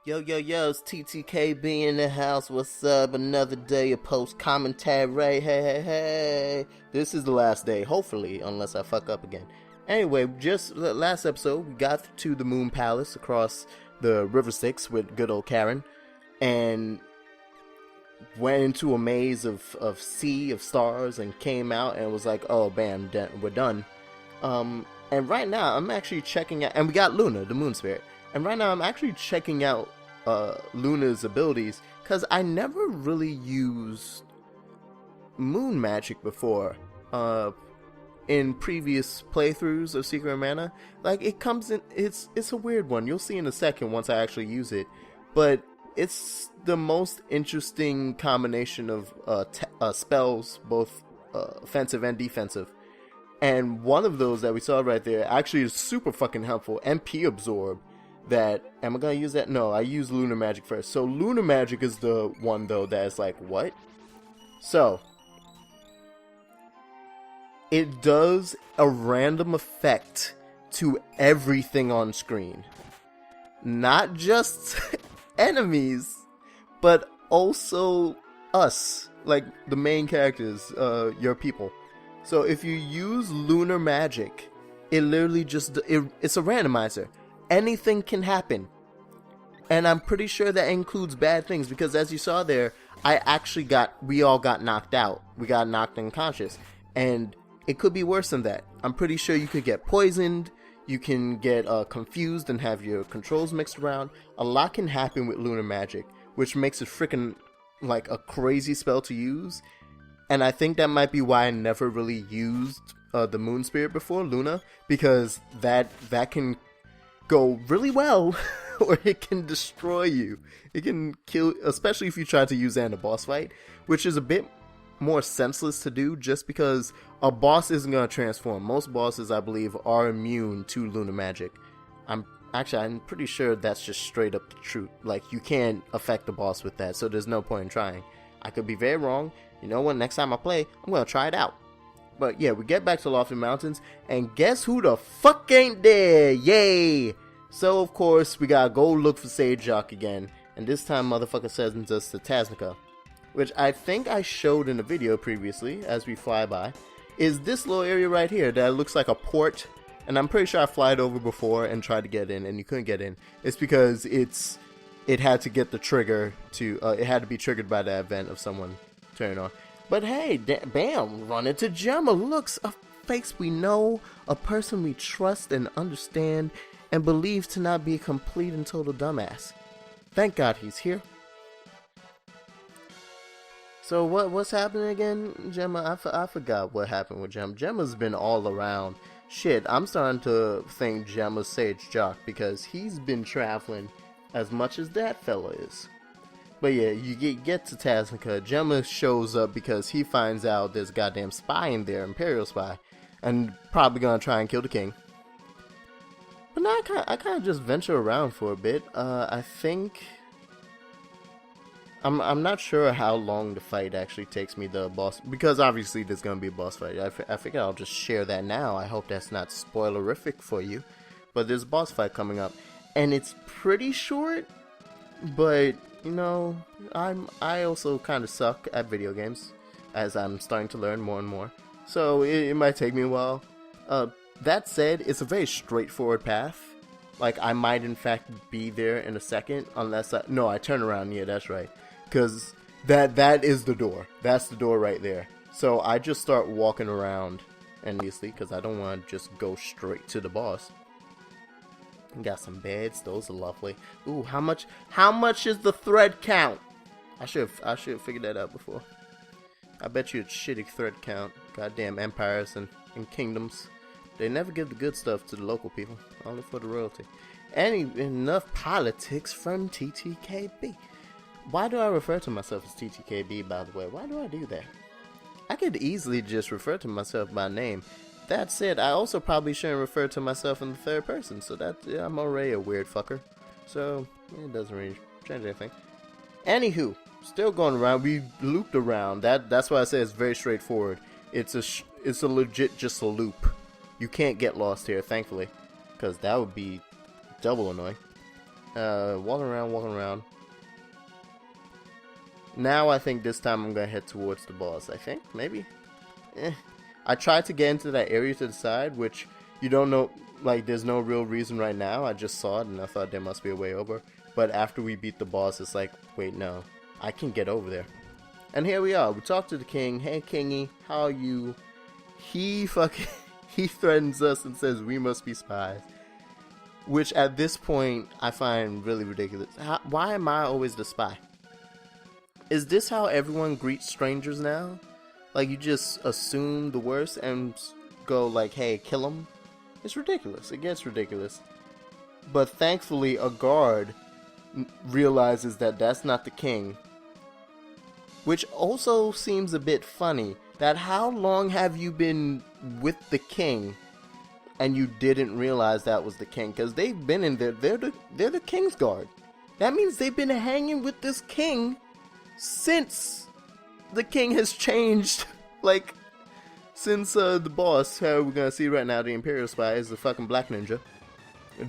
Yo, it's TTKB in the house. What's up? Another day of post commentary. Hey. This is the last day, hopefully, unless I fuck up again. Anyway, just last episode, we got to the Moon Palace across the River Styx with good old Karen, and went into a maze of sea of stars, and came out and was like, oh, bam, we're done. And right now, I'm actually checking out, and we got Luna, the moon spirit. And right now, I'm actually checking out Luna's abilities, because I never really used moon magic before in previous playthroughs of Secret of Mana. Like, it comes in, it's a weird one. You'll see in a second once I actually use it. But it's the most interesting combination of spells, both offensive and defensive. And one of those that we saw right there actually is super fucking helpful. MP Absorb. That, am I gonna use that? No, I use Lunar Magic first. So Lunar Magic is the one though that is like, what? So, it does a random effect to everything on screen. Not just enemies, but also us. Like, the main characters, your people. So if you use Lunar Magic, it literally just, it's a randomizer. Anything can happen. And I'm pretty sure that includes bad things, because as you saw there, we all got knocked out. We got knocked unconscious. And it could be worse than that. I'm pretty sure you could get poisoned, you can get confused and have your controls mixed around. A lot can happen with Lunar Magic, which makes it freaking like a crazy spell to use. And I think that might be why I never really used the Moon Spirit before, Luna, because that can go really well, or it can destroy you. It can kill, especially if you try to use that in a boss fight, which is a bit more senseless to do, just because a boss isn't going to transform. Most bosses, I believe, are immune to Lunar Magic. I'm pretty sure that's just straight up the truth. Like, you can't affect the boss with that, so there's no point in trying. I could be very wrong. You know what, next time I play, I'm going to try it out. But yeah, we get back to Lofty Mountains, and guess who the fuck ain't there? Yay! So, of course, we gotta go look for Sage Joch again, and this time motherfucker sends us to Tasnica, which I think I showed in a video previously, as we fly by, is this little area right here that looks like a port, and I'm pretty sure I flied over before and tried to get in, and you couldn't get in. It's because it had to get the trigger to, it had to be triggered by the event of someone turning on. But hey, bam, run into Gemma. Looks a face we know, a person we trust and understand, and believe to not be a complete and total dumbass. Thank God he's here. So what's happening again, Gemma? I forgot what happened with Gemma. Gemma's been all around. Shit, I'm starting to think Gemma's Sage Joch, because he's been traveling as much as that fella is. But yeah, you get to Tasnica. Gemma shows up because he finds out there's a goddamn spy in there, Imperial spy, and probably gonna try and kill the king. But now I kind of just venture around for a bit. I think I'm not sure how long the fight actually takes me, the boss, because obviously there's gonna be a boss fight. I figure I'll just share that now. I hope that's not spoilerific for you. But there's a boss fight coming up, and it's pretty short, but you know, I also kind of suck at video games, as I'm starting to learn more and more. So it might take me a while. That said, it's a very straightforward path. Like, I might in fact be there in a second, unless I turn around. Yeah, that's right. Because that is the door. That's the door right there. So I just start walking around, and obviously, because I don't want to just go straight to the boss. Got some beds, those are lovely. Ooh, how much is the thread count? I should have figured that out before. I bet you it's shitty thread count. Goddamn empires and kingdoms. They never give the good stuff to the local people, only for the royalty. Enough politics from TTKB. Why do I refer to myself as TTKB, by the way? Why do I do that? I could easily just refer to myself by name. That said, I also probably shouldn't refer to myself in the third person, so I'm already a weird fucker. So, it doesn't really change anything. Anywho, still going around, we looped around. That's why I say it's very straightforward. It's a legit just a loop. You can't get lost here, thankfully, because that would be double annoying. Walking around. Now I think this time I'm gonna head towards the boss. I think, maybe. I tried to get into that area to the side, which you don't know. Like, there's no real reason right now. I just saw it and I thought there must be a way over. But after we beat the boss, it's like, wait, no, I can get over there. And here we are. We talk to the king. Hey, Kingy, how are you? He threatens us and says we must be spies. Which at this point, I find really ridiculous. Why am I always the spy? Is this how everyone greets strangers now? Like, you just assume the worst and go like, hey, kill him? It's ridiculous. It gets ridiculous. But thankfully, a guard realizes that that's not the king. Which also seems a bit funny. That how long have you been with the king and you didn't realize that was the king? Because they've been in there. They're the king's guard. That means they've been hanging with this king since the king has changed. Like, since the boss, how we're gonna see right now, the Imperial spy is the fucking black ninja.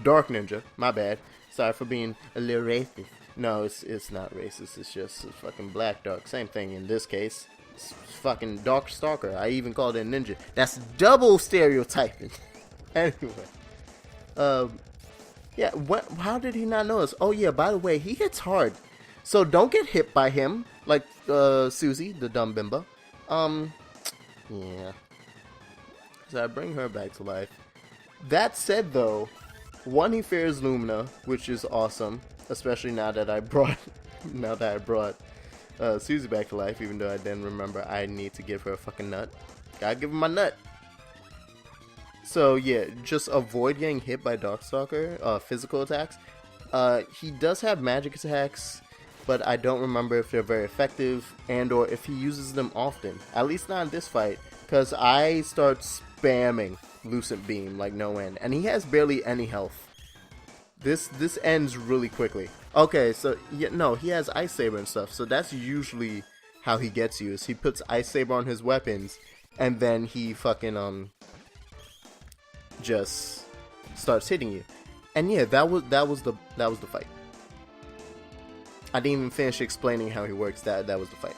Dark ninja, my bad. Sorry for being a little racist. No, it's not racist, it's just a fucking black dark. Same thing in this case. It's fucking dark stalker. I even called it a ninja. That's double stereotyping. Anyway. Yeah, how did he not know us? Oh yeah, by the way, he hits hard. So don't get hit by him, like Susie, the dumb bimbo. Yeah. So I bring her back to life. That said, though, one, he fears Lumina, which is awesome, especially now that I brought Susie back to life. Even though I then remember I need to give her a fucking nut. Gotta give her my nut. So yeah, just avoid getting hit by Darkstalker. Physical attacks. He does have magic attacks, but I don't remember if they're very effective and or if he uses them often. At least not in this fight, because I start spamming Lucent Beam like no end, and he has barely any health. This ends really quickly. Okay, so yeah, no, he has Ice Saber and stuff, so that's usually how he gets you. Is he puts Ice Saber on his weapons, and then he fucking just starts hitting you. And yeah, that was the fight. I didn't even finish explaining how he works. That was the fight.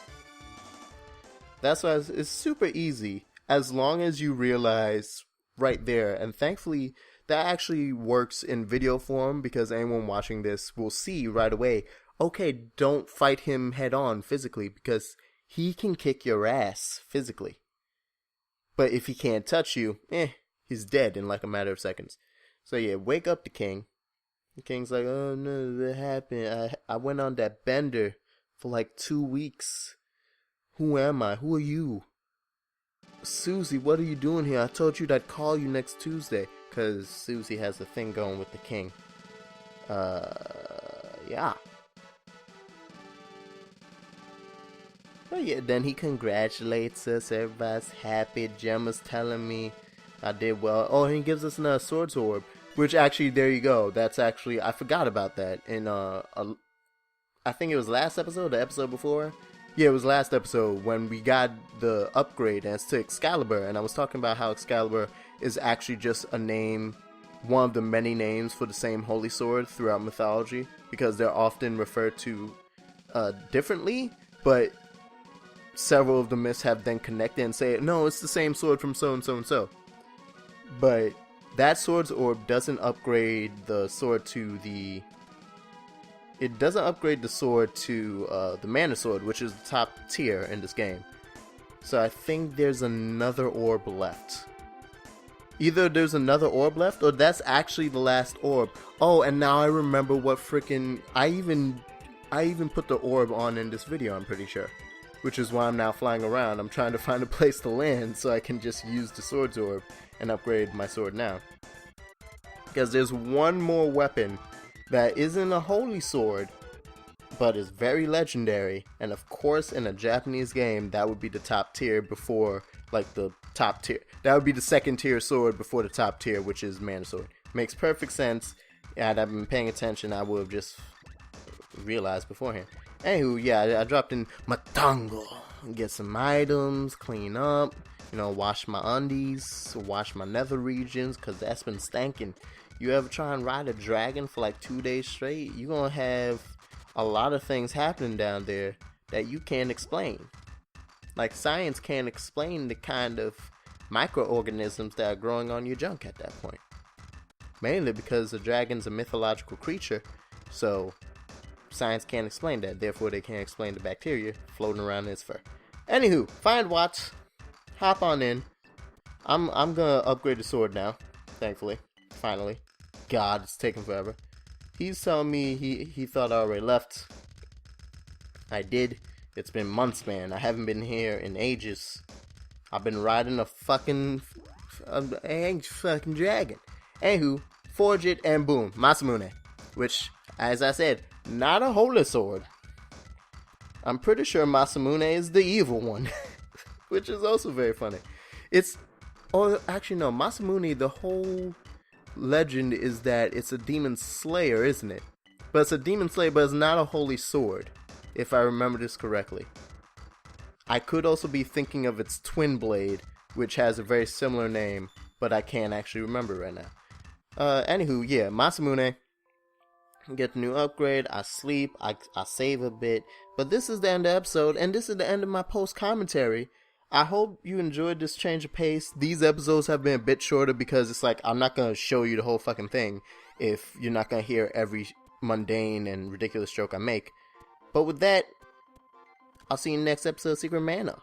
That's why it's super easy as long as you realize right there. And thankfully, that actually works in video form because anyone watching this will see right away. Okay, don't fight him head on physically because he can kick your ass physically. But if he can't touch you, he's dead in like a matter of seconds. So yeah, wake up the king. The king's like, oh no, that happened. I went on that bender for like 2 weeks. Who am I? Who are you? Susie, what are you doing here? I told you that I'd call you next Tuesday. Because Susie has a thing going with the king. Yeah. But yeah, then he congratulates us. Everybody's happy. Gemma's telling me I did well. Oh, and he gives us another swords orb. Which actually, there you go. That's actually, I forgot about that. In, I think it was last episode, the episode before. Yeah, it was last episode when we got the upgrade and it's to Excalibur. And I was talking about how Excalibur is actually just a name, one of the many names for the same holy sword throughout mythology. Because they're often referred to differently. But several of the myths have then connected and say, no, it's the same sword from so and so and so. But that sword's orb doesn't upgrade the sword to the... It doesn't upgrade the sword to the mana sword, which is the top tier in this game. So I think there's another orb left. Either there's another orb left, or that's actually the last orb. Oh, and now I remember what freaking... I even put the orb on in this video, I'm pretty sure. Which is why I'm now flying around. I'm trying to find a place to land so I can just use the sword's orb and upgrade my sword now. Because there's one more weapon that isn't a holy sword, but is very legendary. And of course, in a Japanese game, that would be the top tier before, like, the top tier. That would be the second tier sword before the top tier, which is mana sword. Makes perfect sense. Had I been paying attention, I would have just realized beforehand. Anywho, yeah, I dropped in Matango. Get some items, clean up, you know, wash my undies, wash my nether regions, because that's been stanking. You ever try and ride a dragon for like 2 days straight? You're gonna have a lot of things happening down there that you can't explain. Like, science can't explain the kind of microorganisms that are growing on your junk at that point. Mainly because the dragon's a mythological creature, so science can't explain that. Therefore, they can't explain the bacteria floating around in its fur. Anywho, find Watts. Hop on in. I'm gonna upgrade the sword now, thankfully. Finally. God, it's taking forever. He's telling me he thought I already left. I did. It's been months, man. I haven't been here in ages. I've been riding a fucking dragon. Anywho, forge it and boom, Masamune. Which, as I said, not a holy sword. I'm pretty sure Masamune is the evil one. Which is also very funny. Masamune, the whole legend is that it's a demon slayer, isn't it? But it's a demon slayer, but it's not a holy sword, if I remember this correctly. I could also be thinking of its twin blade, which has a very similar name, but I can't actually remember right now. Anywho, yeah, Masamune. Get the new upgrade, I sleep, I save a bit, but this is the end of the episode, and this is the end of my post-commentary. I hope you enjoyed this change of pace. These episodes have been a bit shorter because it's like, I'm not going to show you the whole fucking thing if you're not going to hear every mundane and ridiculous joke I make. But with that, I'll see you in the next episode of Secret Mana.